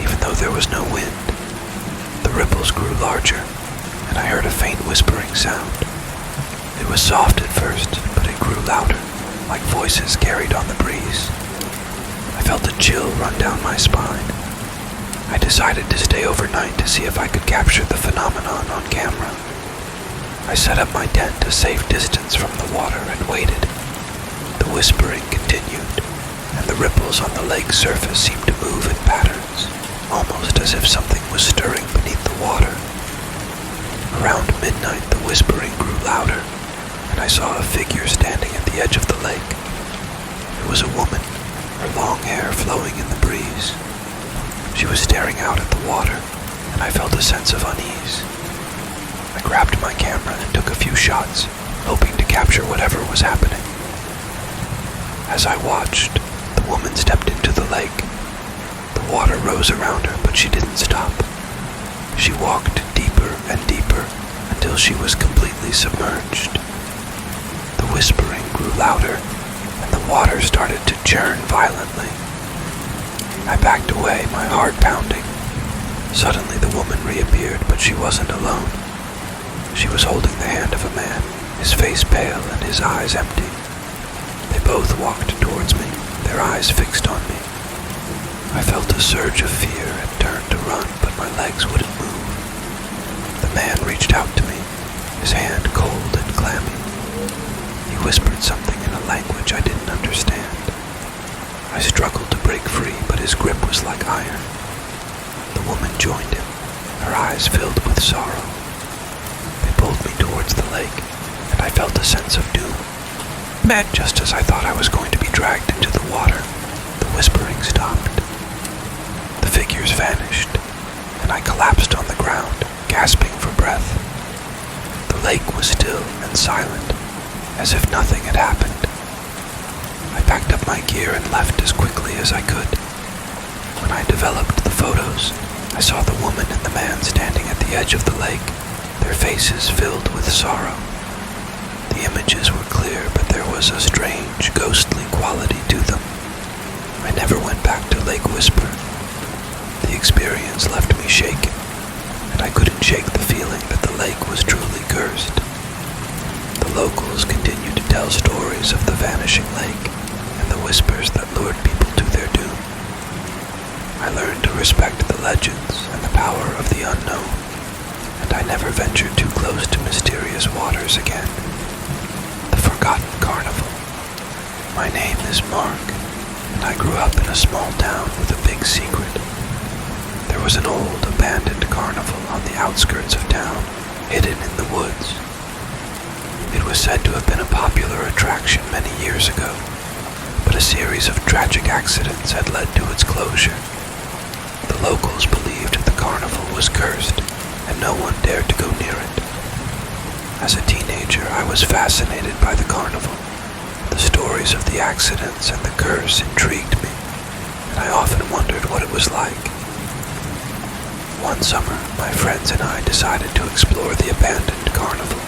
[SPEAKER 1] even though there was no wind. The ripples grew larger, and I heard a faint whispering sound. It was soft at first, but it grew louder, like voices carried on the breeze. I felt a chill run down my spine. I decided to stay overnight to see if I could capture the phenomenon on camera. I set up my tent a safe distance from the water and waited. The whispering continued, and the ripples on the lake's surface seemed to move in patterns, almost as if something was stirring beneath the water. Around midnight, the whispering grew louder, and I saw a figure standing at the edge of the lake. It was a woman, her long hair flowing in the breeze. She was staring out at the water, and I felt a sense of unease. I grabbed my camera and took a few shots, hoping to capture whatever was happening. As I watched, the woman stepped into the lake. The water rose around her, but she didn't stop. She walked deeper and deeper until she was completely submerged. The whispering grew louder, and the water started to churn violently. I backed away, my heart pounding. Suddenly the woman reappeared, but she wasn't alone. She was holding the hand of a man, his face pale and his eyes empty. They both walked towards me, their eyes fixed on me. I felt a surge of fear and turned to run, but my legs wouldn't move. The man reached out to me, his hand cold and clammy. He whispered something in a language I didn't understand. I struggled to break free, but his grip was like iron. The woman joined him, her eyes filled with sorrow. They pulled me towards the lake, and I felt a sense of doom. Just as I thought I was going to be dragged into the water, the whispering stopped. The figures vanished, and I collapsed on the ground, gasping for breath. The lake was still and silent, as if nothing had happened. I packed up my gear and left as quickly as I could. When I developed the photos, I saw the woman and the man standing at the edge of the lake, their faces filled with sorrow. The images were clear, but there was a strange, ghostly quality to them. I never went back to Lake Whisper. The experience left me shaken, and I couldn't shake the feeling that the lake was truly cursed. The locals continued to tell stories of the vanishing lake and the whispers that lured people to their doom. I learned to respect the legends and the power of the unknown, and I never ventured too close to mysterious waters again. The Forgotten Carnival. My name is Mark, and I grew up in a small town with a big secret. There was an old, abandoned carnival on the outskirts of town, hidden in the woods. It was said to have been a popular attraction many years ago, but a series of tragic accidents had led to its closure. The locals believed the carnival was cursed, and no one dared to go near it. As a teenager, I was fascinated by the carnival. The stories of the accidents and the curse intrigued me, and I often wondered what it was like. One summer, my friends and I decided to explore the abandoned carnival.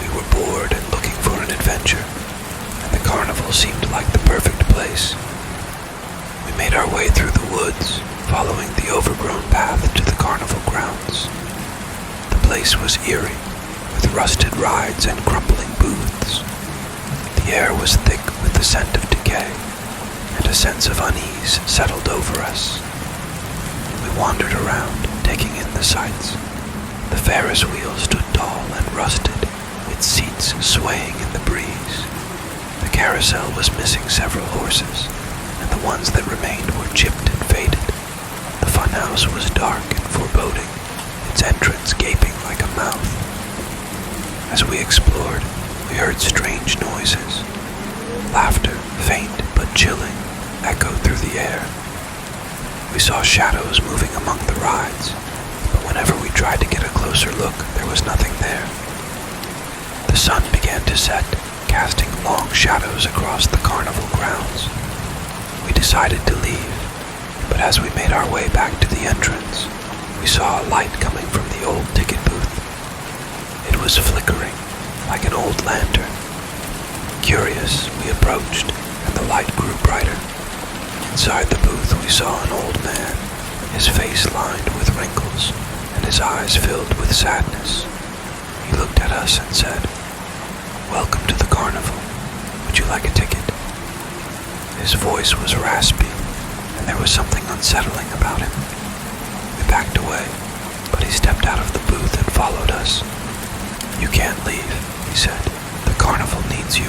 [SPEAKER 1] We were bored and looking for an adventure, and the carnival seemed like the perfect place. We made our way through the woods, following the overgrown path to the carnival grounds. The place was eerie, with rusted rides and crumbling booths. The air was thick with the scent of decay, and a sense of unease settled over us. We wandered around, taking in the sights. The Ferris wheel stood tall and rusted, its seats swaying in the breeze. The carousel was missing several horses, and the ones that remained were chipped and faded. The funhouse was dark and foreboding, its entrance gaping like a mouth. As we explored, we heard strange noises. Laughter, faint but chilling, echoed through the air. We saw shadows moving among the rides, but whenever we tried to get a closer look, there was nothing there. The sun began to set, casting long shadows across the carnival grounds. We decided to leave, but as we made our way back to the entrance, we saw a light coming from the old ticket booth. It was flickering, like an old lantern. Curious, we approached, and the light grew brighter. Inside the booth, we saw an old man, his face lined with wrinkles, and his eyes filled with sadness. He looked at us and said, "Welcome to the carnival. Would you like a ticket?" His voice was raspy, and there was something unsettling about him. We backed away, but he stepped out of the booth and followed us. "You can't leave," he said. "The carnival needs you."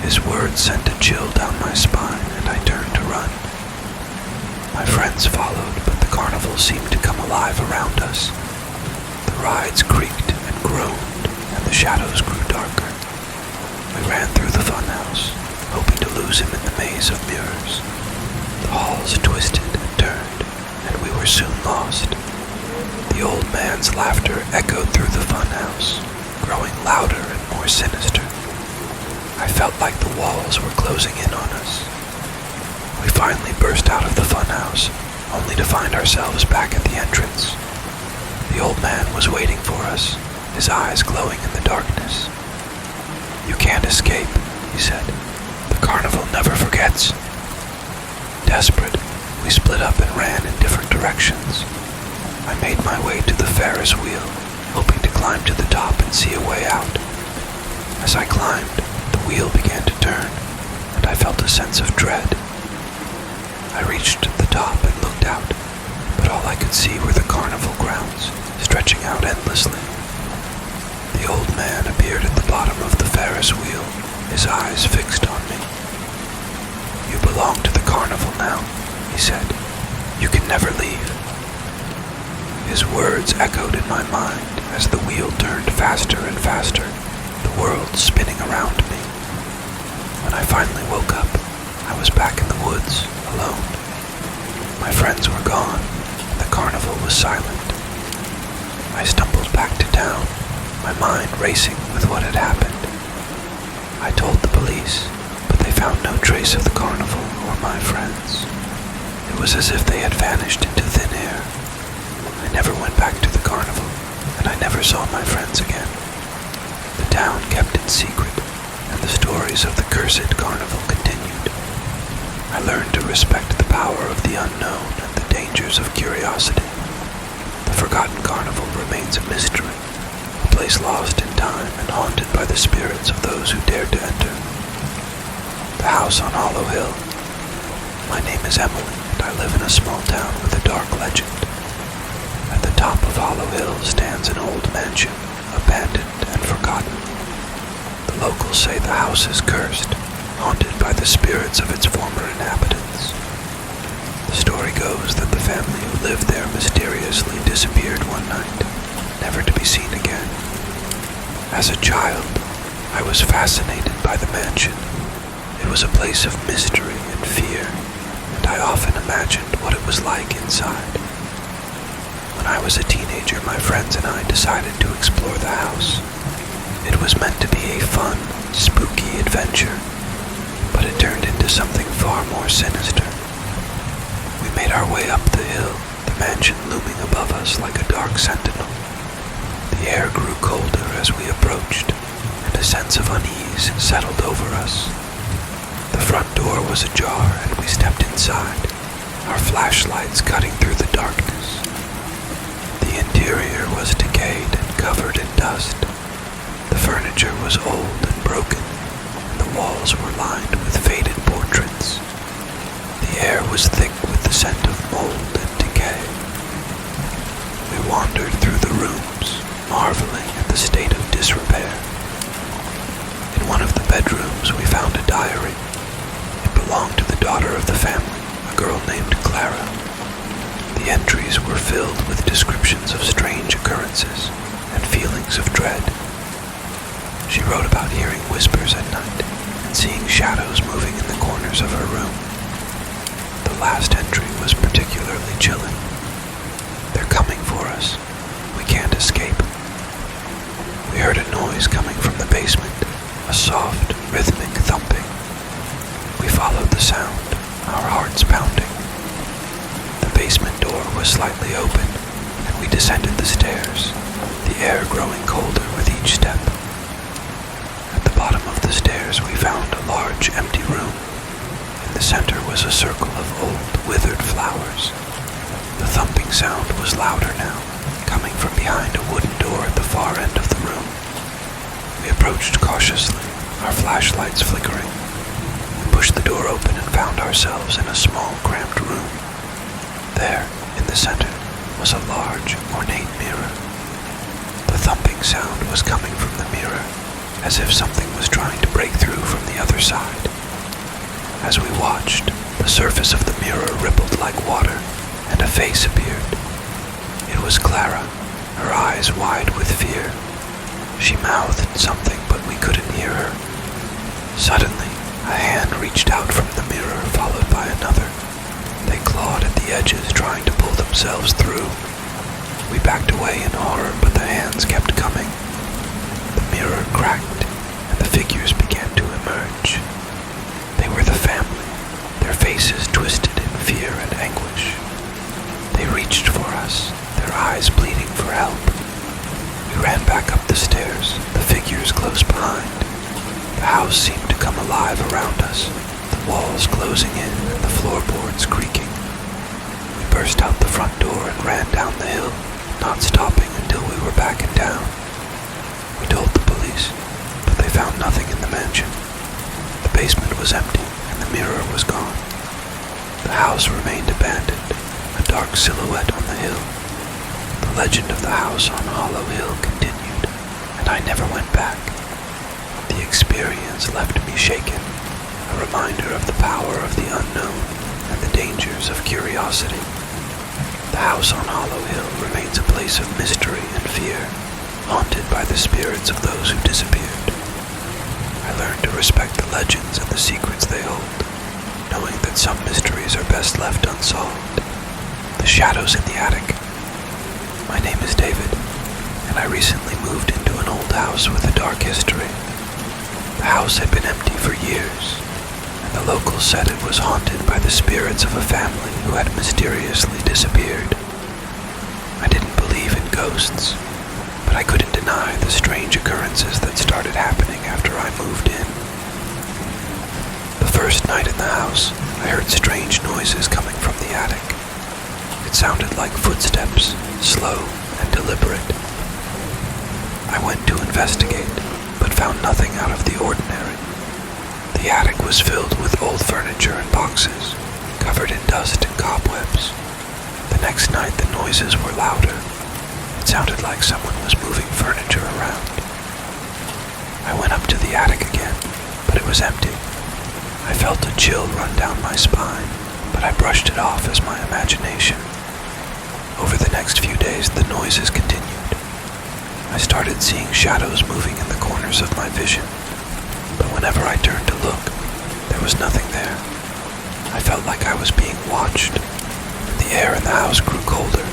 [SPEAKER 1] His words sent a chill down my spine, and I turned to run. My friends followed, but the carnival seemed to come alive around us. The rides creaked and groaned, and the shadows grew darker. We ran through the funhouse, hoping to lose him in the maze of mirrors. The halls twisted and turned, and we were soon lost. The old man's laughter echoed through the funhouse, growing louder and more sinister. I felt like the walls were closing in on us. We finally burst out of the funhouse, only to find ourselves back at the entrance. The old man was waiting for us, his eyes glowing in the darkness. "You can't escape," he said. "The carnival never forgets." Desperate, we split up and ran in different directions. I made my way to the Ferris wheel, hoping to climb to the top and see a way out. As I climbed, the wheel began to turn, and I felt a sense of dread. I reached the top and looked out, but all I could see were the carnival grounds, stretching out endlessly. The old man appeared at the bottom of the Ferris wheel, his eyes fixed on me. "You belong to the carnival now," he said. "You can never leave." His words echoed in my mind as the wheel turned faster and faster, the world spinning around me. When I finally woke up, I was back in the woods, alone. My friends were gone, and the carnival was silent. I stumbled back to town, my mind racing with what had happened. I told the police, but they found no trace of the carnival or my friends. It was as if they had vanished into thin air. I never went back to the carnival, and I never saw my friends again. The town kept its secret, and the stories of the cursed carnival continued. I learned to respect the power of the unknown and the dangers of curiosity. The Forgotten Carnival remains a mystery, a place lost in time and haunted by the spirits of those who dared to enter. The house on Hollow Hill. My name is Emily, and I live in a small town with a dark legend. At the top of Hollow Hill stands an old mansion, abandoned and forgotten. The locals say the house is cursed, haunted by the spirits of its former inhabitants. The story goes that the family who lived there mysteriously disappeared one night, never to be seen again. As a child, I was fascinated by the mansion. It was a place of mystery and fear, and I often imagined what it was like inside. When I was a teenager, my friends and I decided to explore the house. It was meant to be a fun, spooky adventure, but it turned into something far more sinister. We made our way up the hill, the mansion looming above us like a dark sentinel. The air grew colder as we approached, and a sense of unease settled over us. The front door was ajar, and we stepped inside, our flashlights cutting through the darkness. The interior was decayed and covered in dust. The furniture was old and broken, and the walls were lined with faded portraits. The air was thick with the scent of mold and decay. We wandered through the rooms, marveling at the state of disrepair. In one of the bedrooms, we found a diary. It belonged to the daughter of the family, a girl named Clara. The entries were filled with descriptions of strange occurrences and feelings of dread. She wrote about hearing whispers at night and seeing shadows moving in the corners of her room. The last entry was particularly chilling. They're coming for us. We can't escape. We heard a noise coming from the basement, a soft, rhythmic thumping. We followed the sound, our hearts pounding. The basement door was slightly open, and we descended the stairs, the air growing colder with each step. At the bottom of the stairs, we found a large, empty room. In the center was a circle of old, withered flowers. The thumping sound was louder now, coming from behind a wooden door at the far end of the room. We approached cautiously, our flashlights flickering. We pushed the door open and found ourselves in a small, cramped room. There, in the center, was a large, ornate mirror. The thumping sound was coming from the mirror, as if something was trying to break through from the other side. As we watched, the surface of the mirror rippled like water, and a face appeared. It was Clara, her eyes wide with fear. She mouthed something, but we couldn't hear her. Suddenly, a hand reached out from the mirror, followed by another. They clawed at the edges, trying to pull themselves through. We backed away in horror, but the hands kept coming. The mirror cracked, and the figures began to emerge. They were the family, their faces twisted in fear and anguish. They reached for us, their eyes bleeding for help. We ran back up the stairs, the figures close behind. The house seemed to come alive around us, the walls closing in and the floorboards creaking. We burst out the front door and ran down the hill, not stopping until we were back in town. We told the police, but they found nothing in the mansion. The basement was empty and the mirror was gone. The house remained abandoned, a dark silhouette on the hill. The legend of the house on Hollow Hill continued, and I never went back. The experience left me shaken, a reminder of the power of the unknown and the dangers of curiosity. The house on Hollow Hill remains a place of mystery and fear, haunted by the spirits of those who disappeared. I learned to respect the legends and the secrets they hold, knowing that some mysteries are best left unsolved. The shadows in the attic. My name is David, and I recently moved into an old house with a dark history. The house had been empty for years, and the locals said it was haunted by the spirits of a family who had mysteriously disappeared. I didn't believe in ghosts, but I couldn't deny the strange occurrences that started happening after I moved in. The first night in the house, I heard strange noises coming from the attic. It sounded like footsteps, slow and deliberate. I went to investigate, but found nothing out of the ordinary. The attic was filled with old furniture and boxes, covered in dust and cobwebs. The next night the noises were louder. It sounded like someone was moving furniture around. I went up to the attic again, but it was empty. I felt a chill run down my spine, but I brushed it off as my imagination. Over the next few days the noises continued. I started seeing shadows moving in the corners of my vision, but whenever I turned to look, there was nothing there. I felt like I was being watched. The air in the house grew colder.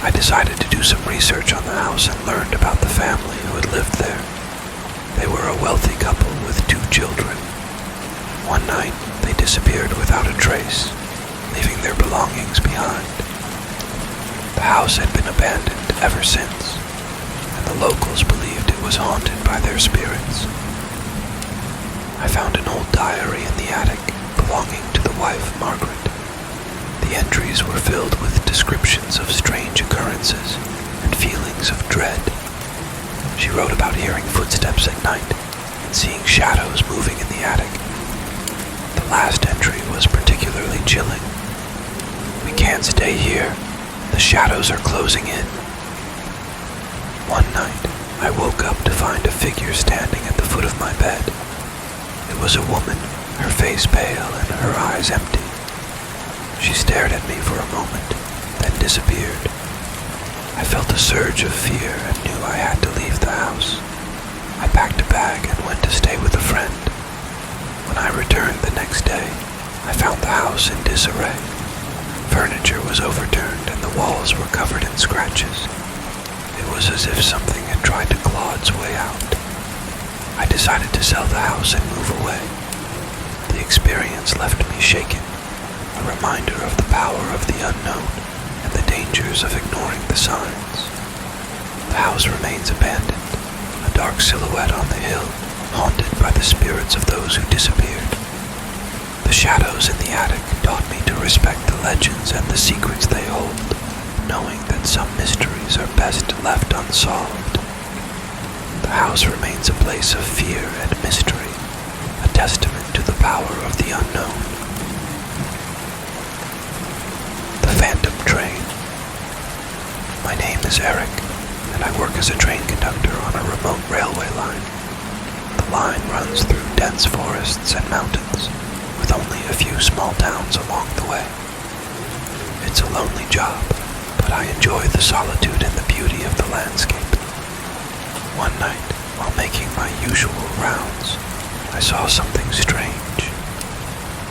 [SPEAKER 1] I decided to do some research on the house and learned about the family who had lived there. They were a wealthy couple with 2 children. One night, they disappeared without a trace, leaving their belongings behind. The house had been abandoned ever since, and the locals believed it was haunted by their spirits. I found an old diary in the attic belonging to the wife, Margaret. The entries were filled with descriptions of strange occurrences and feelings of dread. She wrote about hearing footsteps at night and seeing shadows moving in the attic. The last entry was particularly chilling. "We can't stay here. The shadows are closing in." One night, I woke up to find a figure standing at the foot of my bed. It was a woman, her face pale and her eyes empty. She stared at me for a moment, then disappeared. I felt a surge of fear and knew I had to leave the house. I packed a bag and went to stay with a friend. When I returned the next day, I found the house in disarray. Furniture was overturned and the walls were covered in scratches. It was as if something had tried to claw its way out. I decided to sell the house and move away. The experience left me shaken, a reminder of the power of the unknown and the dangers of ignoring the signs. The house remains abandoned, a dark silhouette on the hill, haunted by the spirits of those who disappeared. The shadows in the attic taught me to respect the legends and the secrets they hold, knowing that some mysteries are best left unsolved. The house remains a place of fear and mystery, a testament to the power of the unknown. The Phantom Train. My name is Eric, and I work as a train conductor on a remote railway line. The line runs through dense forests and mountains, with only a few small towns along the way. It's a lonely job, but I enjoy the solitude and the beauty of the landscape. One night, while making my usual rounds, I saw something strange.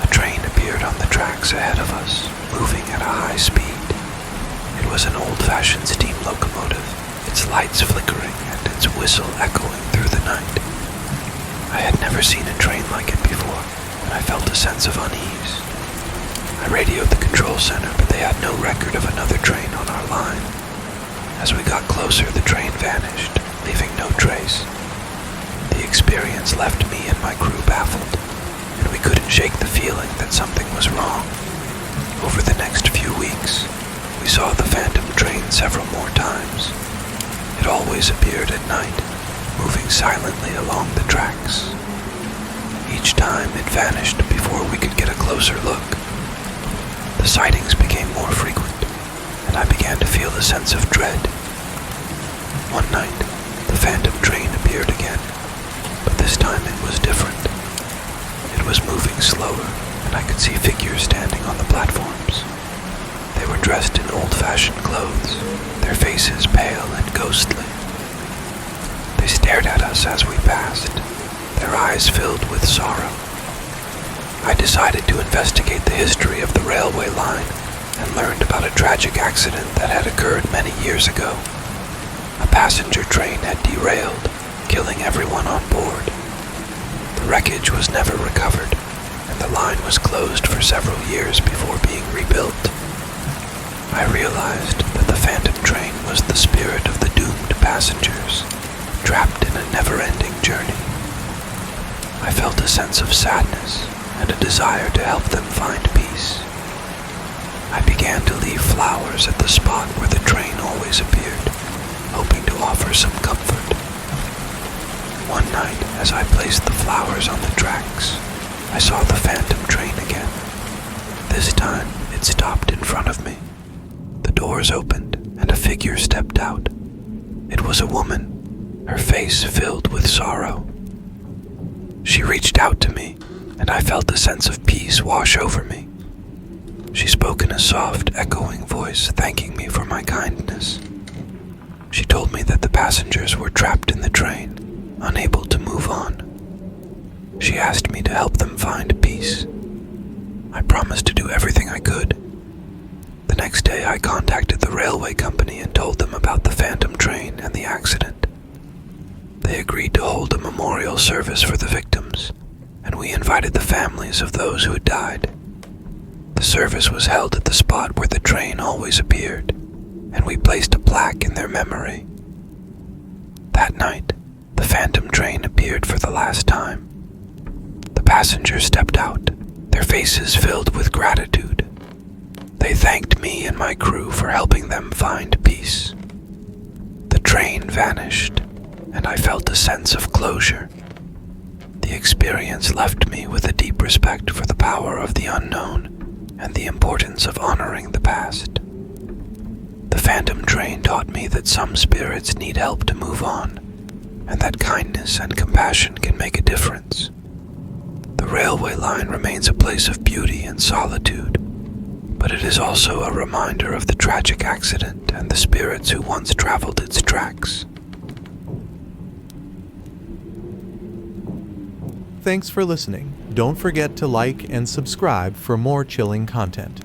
[SPEAKER 1] A train appeared on the tracks ahead of us, moving at a high speed. It was an old-fashioned steam locomotive, its lights flickering and its whistle echoing through the night. I had never seen a train like it before, and I felt a sense of unease. I radioed the control center, but they had no record of another train on our line. As we got closer, the train vanished, leaving no trace. The experience left me and my crew baffled, and we couldn't shake the feeling that something was wrong. Over the next few weeks, we saw the phantom train several more times. It always appeared at night, moving silently along the tracks. Each time it vanished before we could get a closer look. The sightings became more frequent, and I began to feel a sense of dread. One night, the phantom train appeared again, but this time it was different. It was moving slower, and I could see figures standing on the platforms. They were dressed in old-fashioned clothes, their faces pale and ghostly. They stared at us as we passed, their eyes filled with sorrow. I decided to investigate the history of the railway line and learned about a tragic accident that had occurred many years ago. A passenger train had derailed, killing everyone on board. The wreckage was never recovered, and the line was closed for several years before being rebuilt. I realized that the phantom train was the spirit of the doomed passengers, trapped in a never-ending journey. I felt a sense of sadness and a desire to help them find peace. I began to leave flowers at the spot where the train always appeared, hoping to offer some comfort. One night, as I placed the flowers on the tracks, I saw the phantom train again. This time, it stopped in front of me. The doors opened, and a figure stepped out. It was a woman, her face filled with sorrow. She reached out to me, and I felt a sense of peace wash over me. She spoke in a soft, echoing voice, thanking me for my kindness. She told me that the passengers were trapped in the train, unable to move on. She asked me to help them find peace. I promised to do everything I could. The next day, I contacted the railway company and told them about the phantom train and the accident. They agreed to hold a memorial service for the victims, and we invited the families of those who had died. The service was held at the spot where the train always appeared, and we placed a plaque in their memory. That night, the phantom train appeared for the last time. The passengers stepped out, their faces filled with gratitude. They thanked me and my crew for helping them find peace. The train vanished, and I felt a sense of closure. The experience left me with a deep respect for the power of the unknown and the importance of honoring the past. The phantom train taught me that some spirits need help to move on, and that kindness and compassion can make a difference. The railway line remains a place of beauty and solitude, but it is also a reminder of the tragic accident and the spirits who once traveled its tracks.
[SPEAKER 2] Thanks for listening. Don't forget to like and subscribe for more chilling content.